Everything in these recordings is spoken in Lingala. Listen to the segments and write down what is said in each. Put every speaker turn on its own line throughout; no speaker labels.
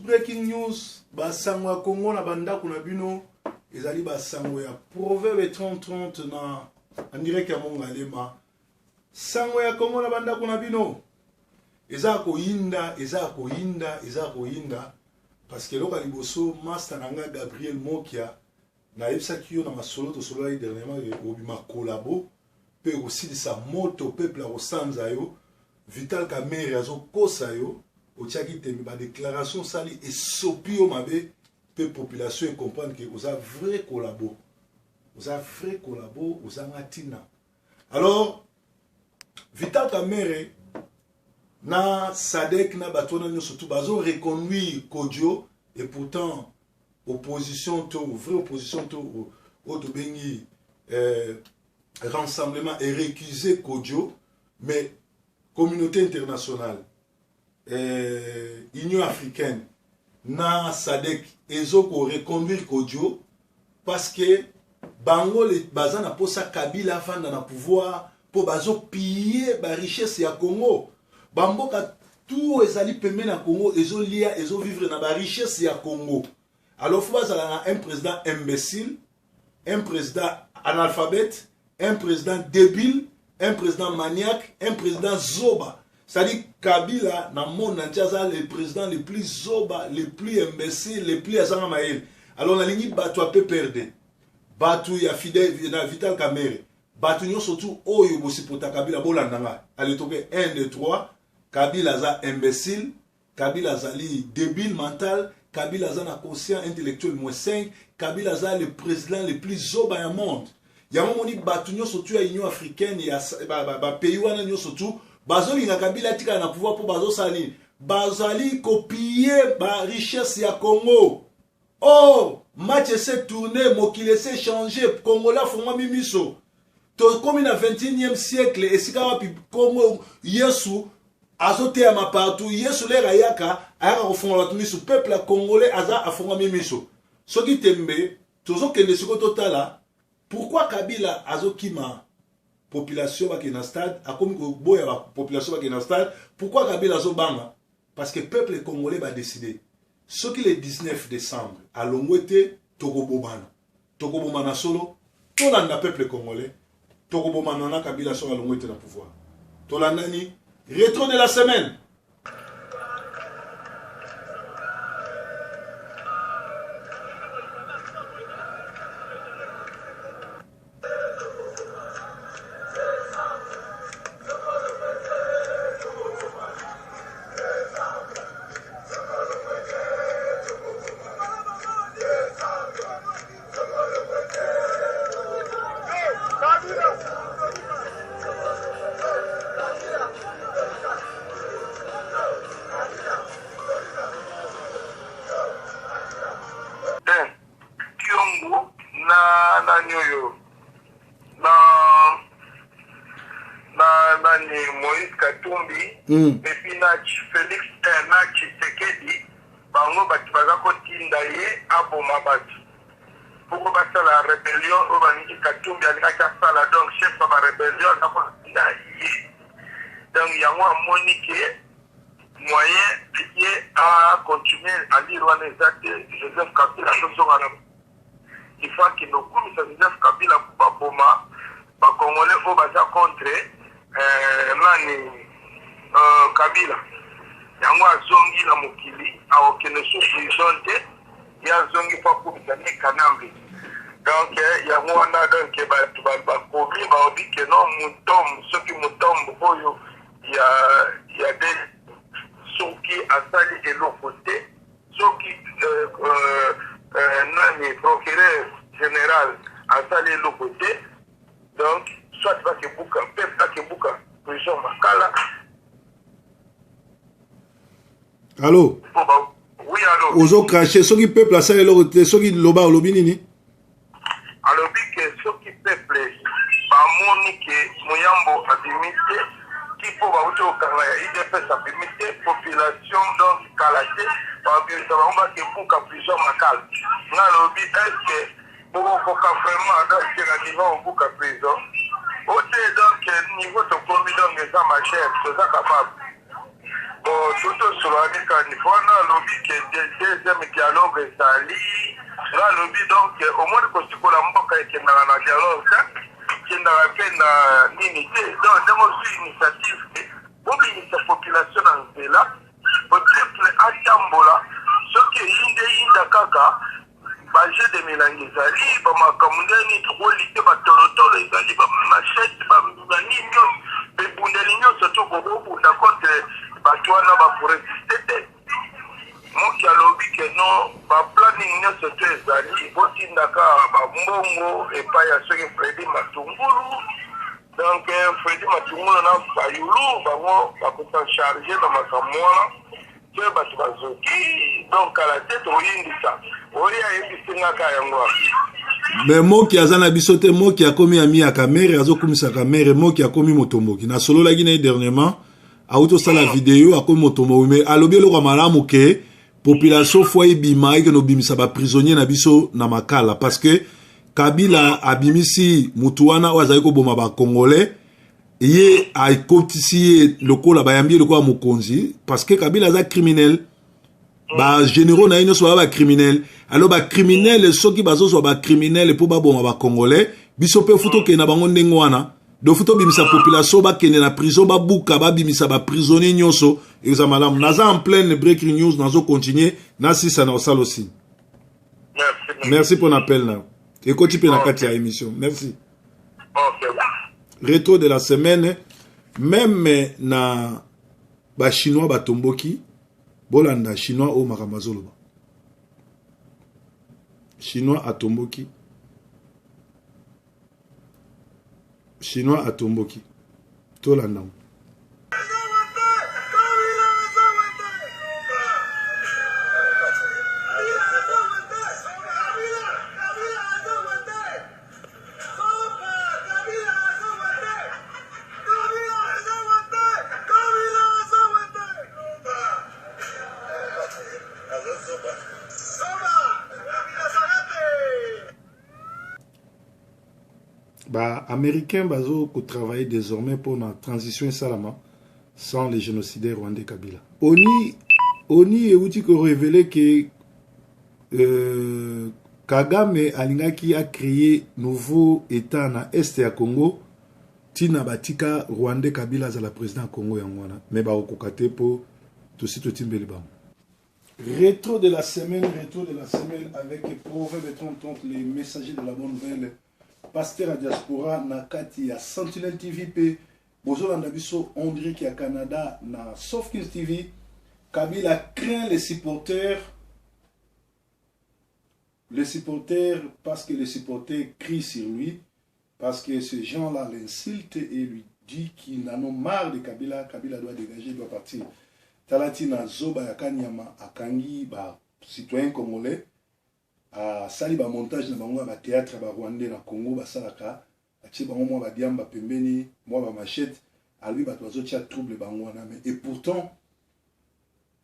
breaking news. Basango ya Congo na banda kuna bino. Ezali basango ya Proverbe 30-30 na en direct ya Mongalema. Sango ya Congo na banda kuna bino. Eza koyinda. Parce que loka liboso master nanga Gabriel Mokia na yebisa kiyo na masolo to solo yi dernièrement obima collabo pe aussi de sa moto peuple a rosanza yo Vital Kamerhe azo kosa yo otiaki temi ba déclaration sali et sopi o mabe pe population et comprendre que oza vrai collabo oza ngatina. Alors Vital Kamerhe na Sadek na batona nyo surtout bazo reconduire Kodjo et pourtant opposition to vraie opposition to au bengi rassemblement et récuser Kodjo mais communauté internationale Union africaine na Sadek ezoko reconduire Kodjo parce que bango les bazana posa Kabila vanda na pouvoir pour bazo piller ba richesse ya Congo. Bamboka tout ezali pembe na Congo ezo lia ezo vivre na ba richesse ya Congo. Alors faut bazala un président imbécile, un président analphabète, un président débile, un président maniaque, un président zoba. C'est-à-dire Kabila na monde entier le président le plus zoba, le plus imbécile, le plus azanga mael. Alors la ligne batu a peu perdre. Batu ya fidèle na Vital Kamerhe. Batu nyo surtout oyo bosi pota Kabila bolandanga. Allez toquer 1 2 3. Kabila za imbécile, Kabila zali débile mental, Kabila za na conscient intellectuel -5, Kabila za le président le plus zoba au monde. Ya momoni batu nyo surtout ya Union africaine ya pays wana nyo surtout bazoli na Kabila tika na pouvoir pour bazo sali. Bazali copier ba richesse ya Congo. Oh, match s'est tourné, mokile s'est changé, Congola fuma mimiso. To comme na 21e siècle et sika wapi Congo Yesu azote ya mapartout Yesu le rayaka ayaka kofonga batu miso peuple congolais aza afonga miso soki tembe tozo kende siko totala pourquoi Kabila azokima population ba na stade akomi ko boya ba population ba na stade pourquoi Kabila azobanga parce que peuple congolais va décider soki le 19 décembre à Longwete tokobomana solo tolanda peuple congolais tokobomana na Kabila so à Longwete na pouvoir tolanda ni rétro de la semaine.
Depuis Félix Tshisekedi, bango batibaza kotinda ye aboma batu. Pourquoi basa la rébellion au baniki Katumbi alikaka sala donc chef de la rébellion na kotinda ye. Donc yango amonike moyen lié à continuer à lire les actes Joseph Kabila sosongana. Il faut que nous comme Joseph Kabila pour boma ba congolais au baza contre nani Kabila yango azongi na mokili aokene sous prison te ya zongi pa kubisane kanambi donc yango wana donc ba komi ba obi ke non mutom soki mutom oyo ya de soki asali eloko te soki nani procureur général asali eloko te donc soit ba ke buka peuple ba ke buka prison makala.
Allô?
Oui, allô?
Ozo craché, ce qui peuple a ça, ce qui loba au lobby nini?
Alors, ce qui peuple, Monique, Moyambo a limité, qui peut avoir au Canada, il dépêche sa limité, population, donc, Kalaté, parce que ça va que pour qu'à plusieurs macales. Dans le lobby, est-ce que, pour qu'on vraiment, dans le niveau, pour qu'à prison, au donc, niveau de commis, donc, les ma chère, c'est ça capable. Tout solwanika ni fona lobi ke deuxième dialogue ezali nga lobi donc omoni kosikola mboka ekendaka na dialogue ekendaka mpe na nini te donc ndenge ozwi initiative te obimisa population na nzela peuple atambola soki eyinda kaka baje de milangi ezali bamakambo ndeni tokolite batolotolo ezali bamashete bamani nyonso bebundeli nyonso tokobobunda kote bato wana baforesiste te moki alobi ke no baplanning nyonso to ezali botindaka bambongo epai ya soki Fredi Matungulu donc Fredi Matungulu na Fayulu bango bakosancharge na makambo wana te bato bazoki donc ala te toyindisa oyo ayebisingaka yango
mais moki aza na biso te moki akomi ami ya kamere azokumisaka mere moki akomi motomboki na solo lagi na dernièrement auto sala vidéo akomi motomboki mais alobi eloko malamu ke population foi bima eke no bimisa ba prisonnier na biso na makala parce que Kabila abimisi mutu wana wazali ko boma ba congolais ye aikotisi lokola bayambi lokola mokonzi parce que Kabila aza criminel ba généraux na ino so ba criminel alors ba criminel soki bazo so ba criminel po ba boma ba congolais biso pe futo ke na bango ndenge wana do futo bimisa population ba kene na prison ba buka ba bimisa ba prisonnier nyonso eza malamu naza en pleine breaking news nazo continuer na sisa na osalo aussi merci pour l'appel na et koti pe na kati ya émission merci rétro de la semaine même na ba chinois ba tomboki bolanda chinois o makamazolo chinois atomboki chinois atomboki tolanda Américains bazo ko travailler désormais pour la transition salama sans les génocidaires rwandais Kabila. Oni euti ko révélé que Kagame alingaki a créé nouveau état na est ya Congo tina batika rwandais Kabila za la président Congo yangwana mais ba okokate po to sito timbeli ba. Rétro de la semaine avec Proverbe 30 les messagers de la bonne nouvelle. Pasteur à diaspora na kati ya Sentinel TV pe bozolanda biso André qui à Canada na Sofkins TV. Kabila craint les supporters parce que les supporters crient sur lui parce que ces gens-là l'insultent et lui dit qu'ils en ont marre de Kabila. Kabila doit dégager, doit partir. Talati na zoba ya kanyama akangi ba citoyen congolais a sali ba montage na bango ba théâtre ba rwandais na Congo ba salaka atie bango mo ba diamba pembeni mo ba machette a lui ba tozo tia trouble bango na mais et pourtant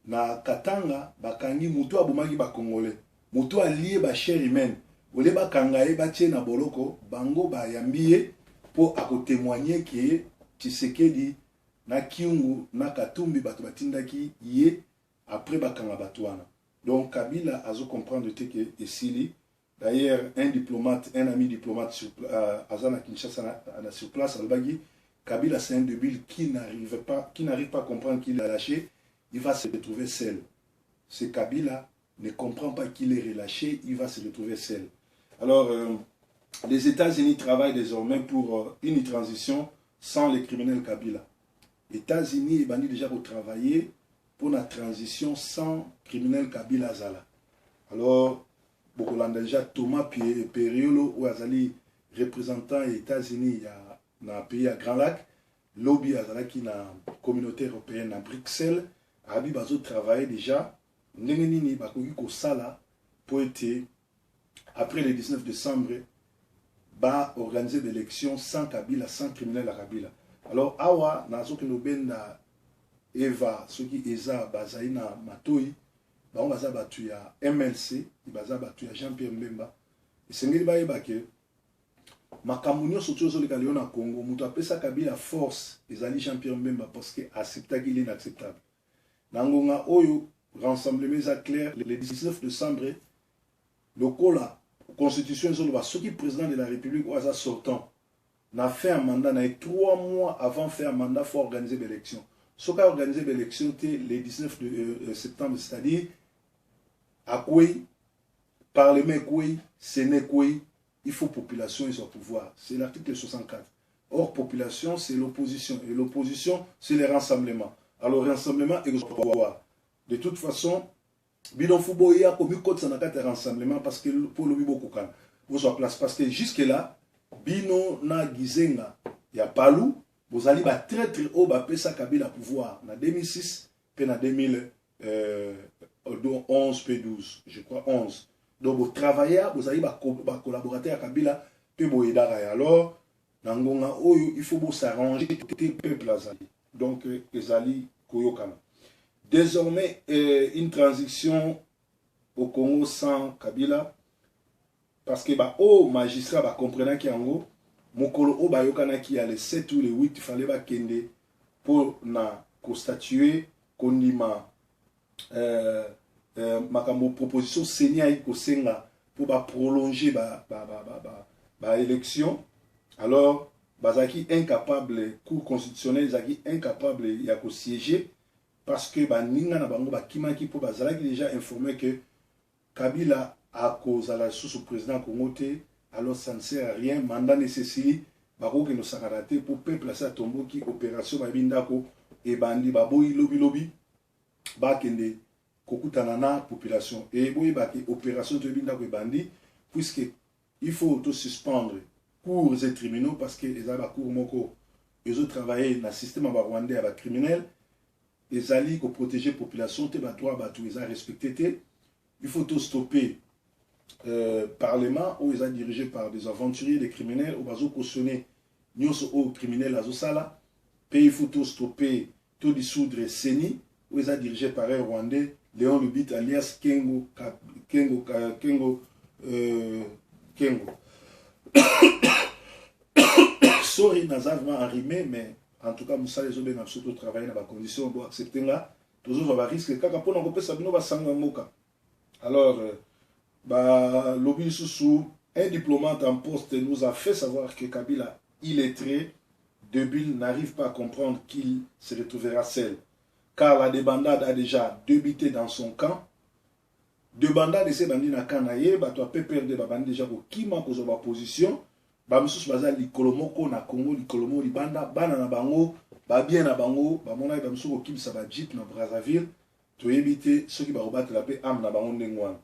na Katanga ba kangi mutu abomaki ba congolais mutu allié ba chair humaine ole ba kangaye ba tie na boloko bango ba yambié pour à témoigner que Tshisekedi na Kiungu na Katumbi bato batindaki ye après bakanga batwana. Donc Kabila a zo comprendre que Esili, d'ailleurs un diplomate, un ami diplomate sur Azana Kinshasa sur place Albagi, Kabila c'est un débile qui n'arrive pas à comprendre qu'il a lâché, il va se retrouver seul. Ce Kabila ne comprend pas qu'il est relâché, il va se retrouver seul. Alors les États-Unis travaillent désormais pour une transition sans les criminels Kabila. Les États-Unis ont déjà travaillé pour la transition sans criminel Kabila Zala. Alors, beaucoup l'ont déjà Thomas Periolo, ou Azali, représentant des États-Unis dans le pays à Grand Lac, lobby Azala qui dans la communauté européenne à Bruxelles, Abi Bazo travaille déjà, Nengenini Bakogi Sala, pour être, après le 19 décembre, va organiser des élections sans Kabila, sans criminel à Kabila. Alors, Awa, Nazo Kenobenda, Eva, ceux qui Eza, Bazaïna, Matoi, on va battu à MLC, il va battu à Jean-Pierre Mbemba. Et c'est ce qui va que Makamunyo surtout sur le Galion à Congo, Moutou appelle ça Kabila force, ils allaient Jean-Pierre Mbemba parce que acceptable qu'il est inacceptable. Nangonga Oyo, rassemblement est clair, le 19 décembre, le Kola, Constitution, ce qui est président de la République, ou à sortant, n'a fait un mandat, n'a eu 3 mois avant de faire un mandat, il faut organiser l'élection. Ce qui a organisé l'élection, c'était le 19 septembre, c'est-à-dire, à quoi, Parlement quoi, Sénat quoi, il faut population et son pouvoir. C'est l'article 64. Or, population, c'est l'opposition. Et l'opposition, c'est les rassemblements. Alors, rassemblement et le pouvoir. De toute façon, bidon football, il y a comme une côte sans rassemblement parce que pour le bibo kokan. Vous avez place parce que jusque-là, bino na gizenga, il y a palou, vous allez très très haut, pesa Kabila pouvoir. En 2006, puis en 2011, P12, je crois 11. Donc, vous travaillez, vous allez collaborer avec Kabila, puis vous aider. Alors, il faut s'arranger les peuples azali. Donc, ezali koyokana. Désormais, une transition au Congo sans Kabila, parce que les magistrats comprennent qu'il y a un mokolo o bayokana qui a le 7 ou le 8, il fallait kende pour constatuer qu'on y ma proposition Seigneur Kosenga pour prolonger l'élection. Alors, bazaki incapable, cour constitutionnelle, bazaki incapable de siéger parce que ninga na bango bakimaki pour bazalaki déjà informé que Kabila a cause à la sous président Congo, alors ça ne sert à rien. Mandat nécessaire, bako que nous s'arrêter pour placer à tombeau qui opération babindako et bandi baboyi lobby bakende kokutanana population et boyi baki opération de bindako et bandi puisque il faut auto suspendre cours et tribunaux parce que les cours moko ils ont travaillé dans le système rwandais avec criminels ils allaient pour protéger la population te batwa batu ils ont respecté il faut tout stopper parlement où ils ont dirigé par des aventuriers des criminels où ils ont cautionné nyonso aux criminels à Zosala puis il faut tout stopper tout dissoudre CENI où ils ont dirigé par un rwandais Léon Lubit alias Kengo sorry nazavement arrimé mais en tout cas Moussa les hommes surtout travailler dans la condition pour accepter là toujours va risque kaka pour nous repasser bino basanga moka alors lobby sous un diplomate en poste nous a fait savoir que Kabila illettré débile n'arrive pas à comprendre qu'il se retrouvera seul car la débandade a déjà débuté dans son camp. Débandade de ces bandits na kanaye tu as perdre babandi déjà ko kima ko zo ba position ba mususu baza likolomoko na Congo likolomo libanda bana na bango ba bien na bango ba mona ba mususu ko kimisa ba jeep na Brazzaville to éviter ceux qui ba rebattre la paix am na bango ndengwana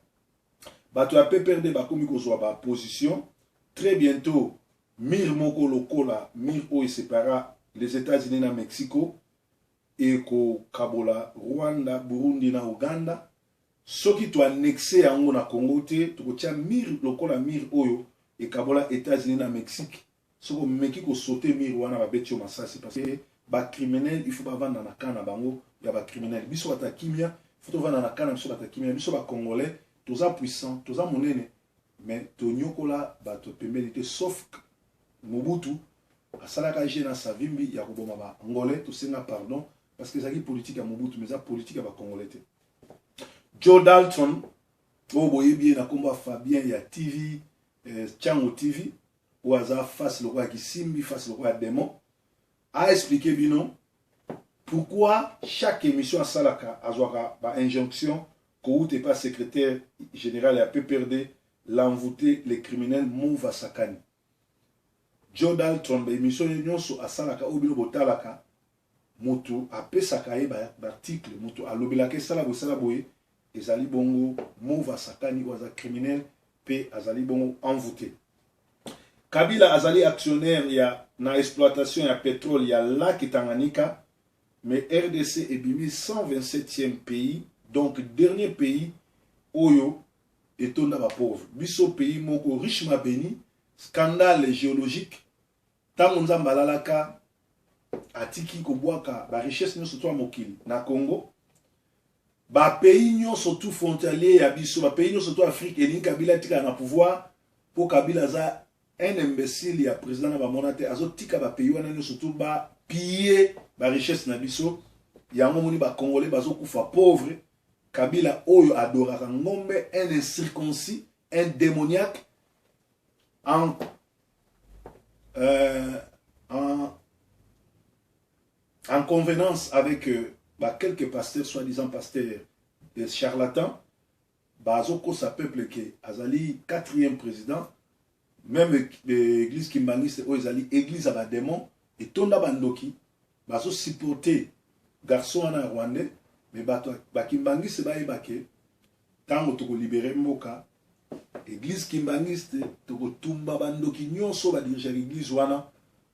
ba tu as perdre ba komi ko zo ba position très bientôt mir moko lokola mir o sépara les États-Unis na Mexico et ko Kabola Rwanda Burundi na Uganda ce qui tu annexé à na Congo te tu tiens mir lokola mir oyo et Kabola États-Unis na Mexique ce que meki ko sauter mir wana ba betio masasi parce que ba criminel il faut pas vendre na kana bango ya ba criminel biso bata kimia faut to vendre na kana biso bata kimia biso ba congolais toza puissant toza monene mais to nyokola ba to pembelité sauf Mobutu asalaka jena savimbi ya koboma ba ngolais to senga pardon parce que ça qui politique à Mobutu mais ça politique à ba congolais. Joe Dalton, au boye bien na combat Fabien ya TV, Chango TV, ou aza face le roi qui simbi face le roi démon, a expliqué bien pourquoi chaque émission à Salaka a ba injonction que t'es pas secrétaire général et a PPRD l'envoûter les criminels Mouva Sakani. Joe Dalton ba émission nyonso à Salaka ou bino botalaka moto a pesaka ba article moto a lobelaka sala boye ezali bongo Mouva Sakani waza criminel pe azali bongo envoûté. Kabila azali actionnaire ya na exploitation ya pétrole ya lac Tanganyika mais RDC est bimi 127e pays donc dernier pays oyo etonda ba pauvre biso pays moko richement béni scandale géologique tango nzamba lalaka atiki kobwaka ba richesse nyonso to mokili na Congo ba pays nyonso tout frontalier ya biso ba pays nyonso to Afrique et Kabila tika na pouvoir pour Kabila za un imbécile ya président na ba monate azotika ba pays wana nyonso tout ba piller ba richesse na biso yango moni ba congolais bazo kufa pauvre. Kabila oyo adoraka ngombe, un incirconcis, un démoniaque en convenance avec quelques pasteurs, soi-disant pasteurs charlatans, bazoko sa peuple qui azali 4e président, même l'église Kimbangiste ou ezali église à démon et tonda bandoki bazo supporter garçon en rwandais mais ba Kimbangiste ba ebake tango toko libérer mboka église Kimbangiste toko tumba bandoki nyonso ba diriger l'église wana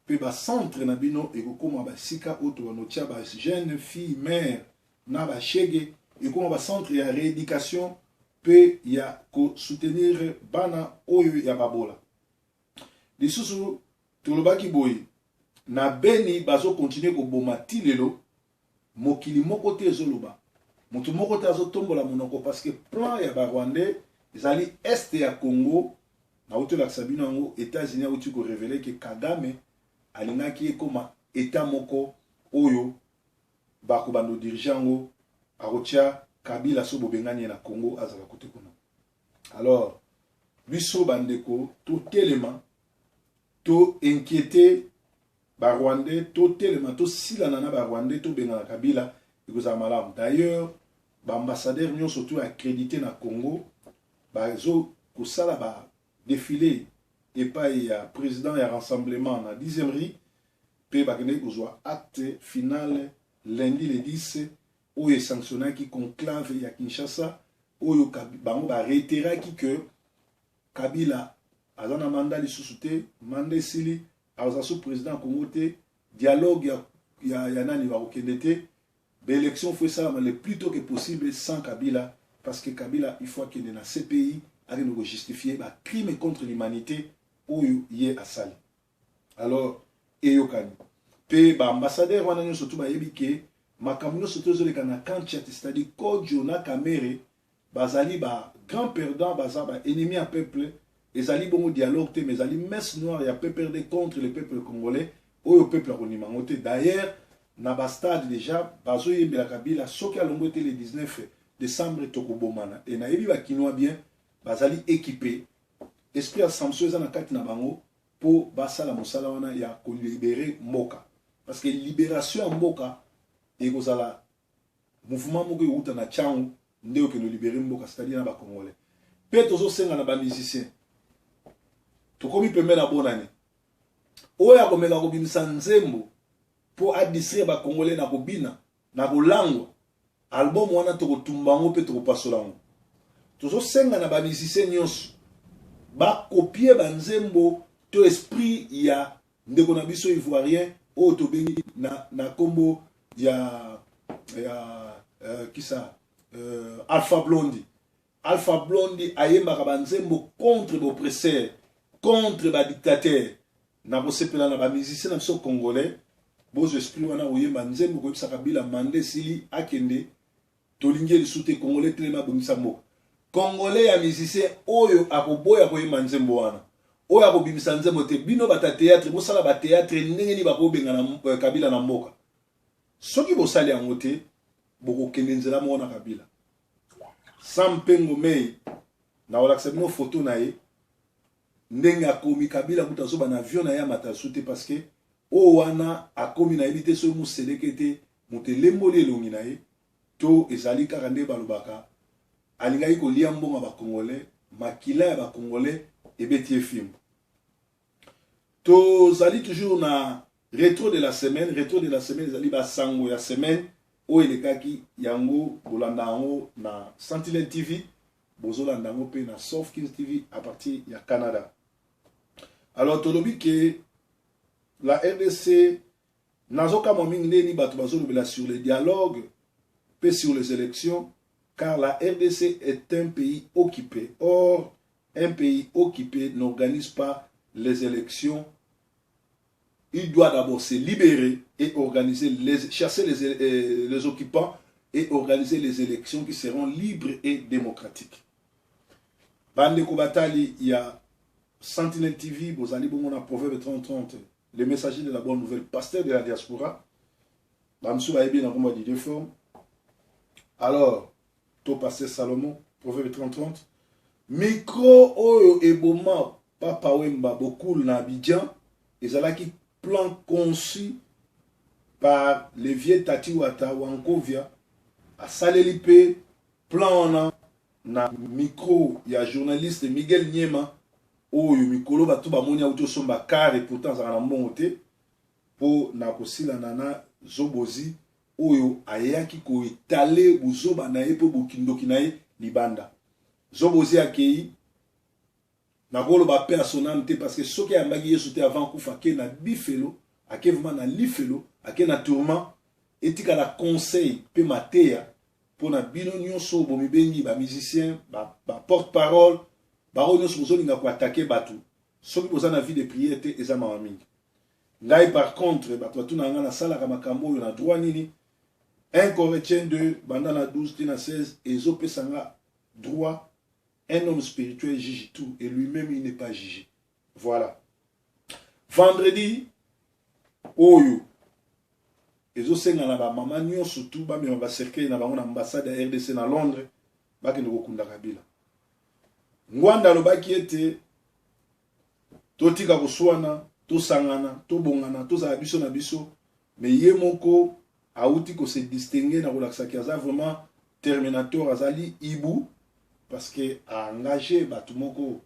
pe ba centre na bino e kokoma ba sika oto no tia ba jeune fille mère na ba chege e kokoma ba centre ya rééducation pe ya ko soutenir bana oyo ya babola lisusu tolobaki boye na Beni bazo continuer ko boma tilelo mokili moko te ezoloba mutu moko te azotombola monoko parce que plan ya ba Rwandais ezali est ya Congo na otola sabino ngo États-Unis auti ko révéler que Kagame alingaki ekoma état moko oyo bako bando dirigeant arotia Kabila so bobengani na Congo azala kote kuna. Alors biso bandeko to telema to inquiété ba Rwandais to telema to silana na ba Rwandais to bengana Kabila ikoza malamu. D'ailleurs ba ambassadeur nyo surtout accrédité na Congo ba zo kusala ba défilé et pas ya président ya rassemblement na 10e ri pe ba kene kozwa acte final lundi le 10 oyo sanctionnaki conclave ya Kinshasa oyo bango ba réitéraki que Kabila azana mandat lisusu te mandat sili aza sous président Congo te dialogue ya nani ba okende te l'élection faut ça le plus tôt que possible sans Kabila parce que Kabila il faut qu'il ait dans ce pays avec nous justifier ba crime contre l'humanité oyo yé asali. Alors eyokani pe ba ambassadeur wana nyo surtout ba yebike makambo surtout zo le kana kancha c'est-à-dire Kodjo na Kamere bazali ba grand perdant baza ba ennemi à peuple ezali bongo dialogue te mais ezali messe noire ya peuple de contre le peuple congolais oyo peuple akonima ngote. D'ailleurs na ba stade déjà bazo yembela Kabila soki alongo te le 19 décembre tokobomana et na yebi ba kinwa bien bazali équipé esprit à Samson na kati na bango pour basala mosala wana ya ko libérer mboka parce que libération en mboka et kozala mouvement moko yuta na changu ndeo ke no libérer mboka c'est-à-dire na ba congolais pe tozo senga na ba musiciens to komi pembe na bonane oya komela ko bimisa nzembo pour adistraire ba congolais na kobina na kolangwa album wana to kotumbango pe to kopasolango tozo senga na ba musiciens nyonso ba copier ba nzembo to esprit ya ndeko na biso ivoirien o to bengi na kombo ya kisa Alpha Blondy ayemba ba nzembo contre l'oppresseur contre ba dictateur na bosepela na ba musicien na biso congolais bozo esprit wana oyemba nzembo ko bisa Kabila mande sili akende tolingi lisute congolais telema bongisa moko congolais ya musicien oyo akoboya koyemba nzembo wana oyo akobimisa nzembo te bino bata théâtre bosala ba théâtre ndenge ni bakobenga na Kabila na mboka soki bosali yango te bokokende nzela moko na Kabila sampengo mei na olakisa bino photo na ye ndenge akomi Kabila kuta zoba na avion na ya matasu te parce que o wana akomi na elite so museleke te mutelemboli elongi na ye to ezali kaka nde balobaka alingai kolia mbonga ba congolais makila ya ba congolais ebeti efimbo to zali toujours na rétro de la semaine zali ba sango ya semaine o elekaki yango bolanda yango na Sentinelle TV bozolanda yango pe na Sofkins TV à partir ya Canada. Alors tolobi que la RDC nazoka momingi ndeni bato bazolobela sur le dialogue pe sur les élections car la RDC est un pays occupé. Or, un pays occupé n'organise pas les élections. Il doit d'abord se libérer et organiser chasser les occupants et organiser les élections qui seront libres et démocratiques. Bande Kobatali, il y a Sentinelle TV, Bozali Bomona Proverbe 30-30, le messager de la bonne nouvelle, pasteur de la diaspora. Bamsou va bien dans le de forme. Alors, tout passé Salomon, Proverbe 30-30. Micro oyo eboma Papa Wemba beaucoup na Abidjan. Et ça là qui plan conçu par les vieux Tati Wata Wankovia. À Salelipe, plan na micro, il y a journaliste Miguel Niema. Oyo mikolo batu ba moni auto somba car et pourtant ça na monté pour na kosila nana zobozi oyo ayaki ko étaler buzoba na ye po bokindoki na ye libanda zobozi akei na kolo ba personnalité parce que soki ambaki yesu te avant kufa ke na bifelo ake vraiment na lifelo ake na tourment etika la conseil pe matea pour na bino nyonso bomi bengi ba musicien ba porte-parole baro nyonso bozolinga ko attaquer batu soki boza na vie de prière te eza mawa mingi ngai par contre bato batuna nga na salaka makambo oyo na droit nini 1 Corinthiens 2 banda na 12 tina 16 ezopesa nga droit. Un homme spirituel juge tout et lui-même il n'est pas jugé. Voilà. Vendredi oyo ezosenga na ba mama nyonso tout ba me ba cercueil na bango na ambassade ya RDC na Londres bakende kokunda Kabila. Ngwanda lobaki ete totika koswana tosangana tobongana tozala biso na biso mais ye moko auti ko se distinguer na kolakisa ki aza vraiment terminateur azali ibu parce que a engagé batu moko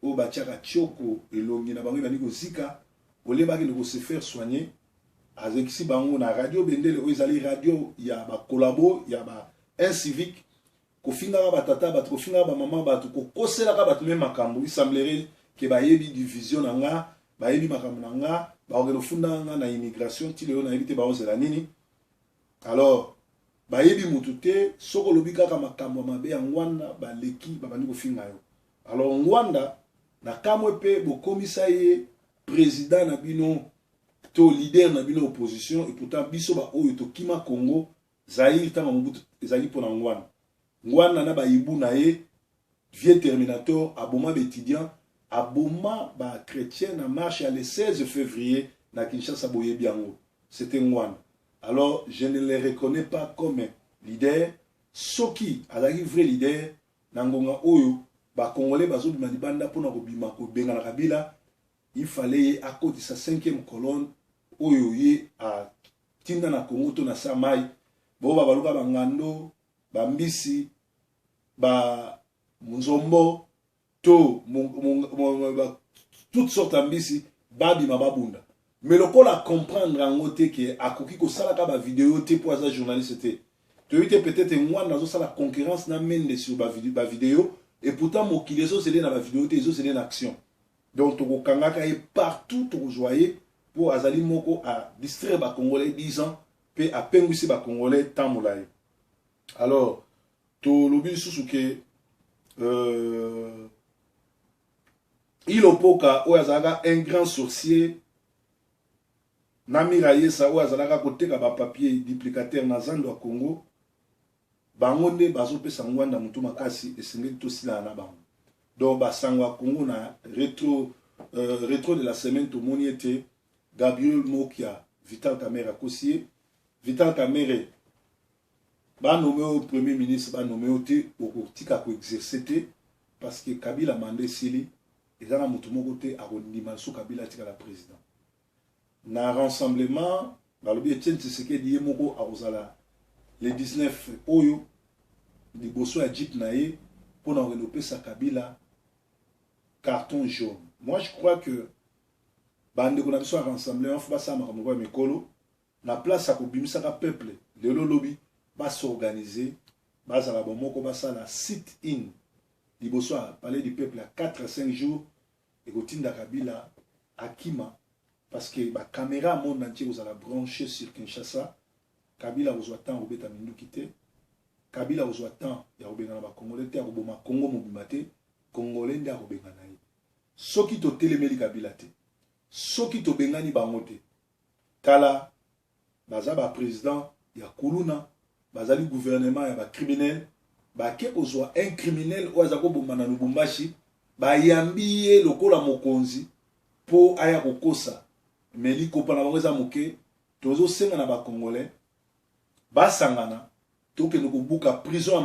o batiaka tioko elongi na bango bani kozika ole bakende ko se faire soigner azekisi bango na radio bendele o ezali radio ya ba collabo ya ba incivique kofinga ba tata batu kofinga ba mama batu kokosela ka batu même makambo il semblerait que ba yebi division na nga ba yebi makambo na nga ba okelo funda nga na immigration ti leo na yebi te ba ozela nini alors ba yebi mutute soko lobi kaka makambo mabe ya ngwanda ba leki ba bani kofinga yo alors ngwanda na kamwe pe bokomisa ye président na bino to leader na bino opposition et pourtant biso ba oyo to kima Congo Zaïre tanga Mobutu ezali pona ngwanda ngwanda na ba yibu na ye vieux terminateur aboma étudiant aboma ba chrétien na marche le 16 février na Kinshasa boye biango c'était ngwanda. Alors je ne les reconnais pas comme leader soki azali vrai leader na ngonga oyo ba congolais bazo bima libanda pona ko bima ko benga na Kabila il fallait à côté sa 5e colonne oyo ye a tinda na Congo to na Samai bo ba baluka bangando bambisi ba munzombo to toutes sortes d'ambisi babi mababunda mais le col à comprendre en côté que à koki ko sala ka ba vidéo te pour ça journaliste te tu peut-être moi dans ça la concurrence na mende sur ba vidéo et pourtant mo kileso c'est na ba vidéo te zo c'est une action donc to kangaka et partout to joyer pour azali moko à distraire ba congolais 10 ans pe à penguisi ba congolais tant molai. Alors to lobi susu ke il opoka o azaka un grand sorcier Namira Yesa ou azalaka koteka ba papier duplicateur na zando ya Congo bangonde bazopesa ngwanda mutu makasi esengeli tosila na bango donc basangwa Congo na rétro de la semaine to moni était Gabriel Mokia Vital Kamerhe Kossier Vital Kamerhe ba nommé au premier ministre ba nommé au te okotika ko exercer parce que Kabila mandé sili ezana mutu moko te akondima so Kabila tika la président na rassemblement balobi Etienne Tshisekedi moko akozala le 19 oyo liboso ya jeep na ye pour na reloper sa Kabila carton jaune. Moi je crois que bande qu'on a besoin rassemblement faut pas ça makambo mikolo na place à kobimisa ka peuple lelo lobi ba s'organiser ba za ba moko ba ça la sit in liboso à palais du peuple à 4 à 5 jours et kotinda Kabila akima parce que la caméra monde entier vous allez brancher sur Kinshasa. Kabila vous attend au beta mindu kité. Kabila vous attend ya obenga na ba Congolais te akoboma Congo mobimate Congolais nda kobenga na ye. Soki to telemeli Kabila te. Soki to bengani bango te. Kala baza ba président ya kuluna bazali gouvernement ya ba criminel ba ke kozwa un criminel o azako bomba na Lubumbashi ba yambiye lokola mokonzi po aya kokosa. Mais li kopana bango eza moke tozo senga na ba Congolais basangana tokende kobuka prison ya